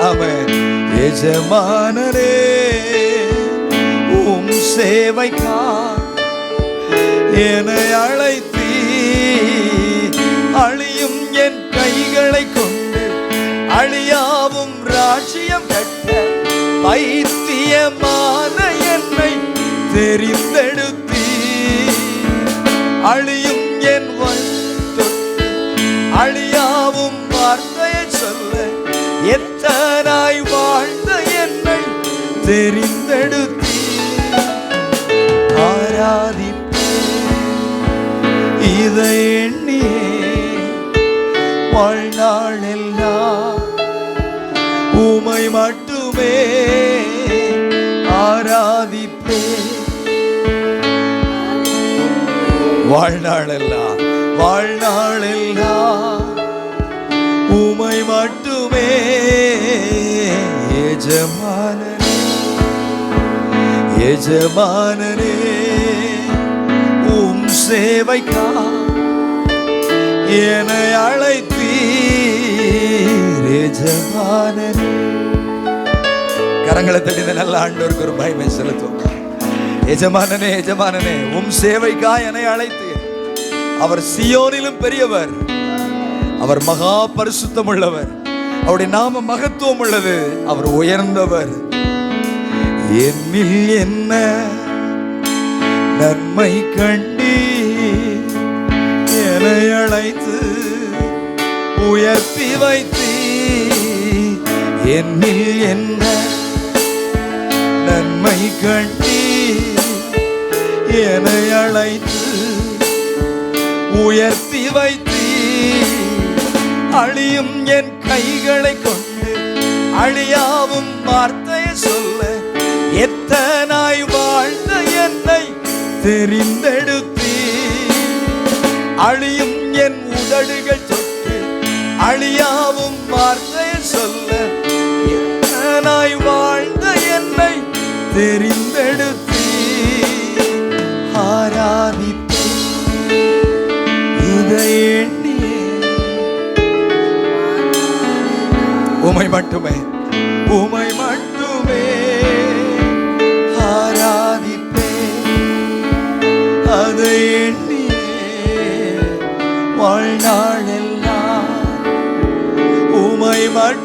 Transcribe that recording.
ஆமென். எஜமானரே உம் சேவைக்காய் என்னை அழைத்தீ, அழியும் என் கைகளை கொண்டு அழியாவும் ராஜ்யம் கட்ட பைத்தியமான என்னை தெரிந்தெடுத்தீ, அழியும் என் தொட்டு அழியாவும் வார்த்தையை சொல்ல எத்தனாய் வாழ்ந்த என்னை தெரிந்தெடுத்தீ, ஆராதிப்பே இதை எண்ணியே வாழ்நாளெல்லாம் உமை மட்டுமே ஆராதிப்பே, வாழ்நாளெல்லாம் வாழ்நாளெல்லாம் உமை மட்டுமே. எஜமானனே எஜமானனே உம் சேவைக்காய் என்னை அழைத்தீர். எஜமானனே, கரங்களை தட்டி நல்ல ஆண்டவருக்கு ஒரு மகிமை செலுத்தும். எஜமானனே எஜமானனே உம் சேவைக்காய் என்னை அழைத்தீர். அவர் சியோனிலும் பெரியவர், அவர் மகா பரிசுத்தம் உள்ளவர், அவருடைய நாம மகத்துவம் உள்ளது, அவர் உயர்ந்தவர். என்னில் என்ன நன்மை கண்டி என்னை அழைத்து உயர்த்தி வைத்தீ, என்னில் என்ன நன்மை கண்டி என்னை அழைத்து உயர்த்தி வைத்தீ, அழியும் என் கைகளை கொண்டு அழியாவும் வார்த்தையை சொல்ல எத்தனாய் வாழ்ந்த என்னை தெரிந்தெடுத்தீ, அழியும் என் உதடுகள் தொட்டு அழியாவும் வார்த்தையை சொல்ல எத்தனாய் வாழ்ந்த என்னை தெரிந்தெடுத்தீ, ஆராதிப்பே இதை எண்ணியே உமை மட்டுமே உமை மட்டுமே ஆராதிப்பே, அதை எண்ணியே வாழ்நாளெல்லாம் உமை மட்டுமே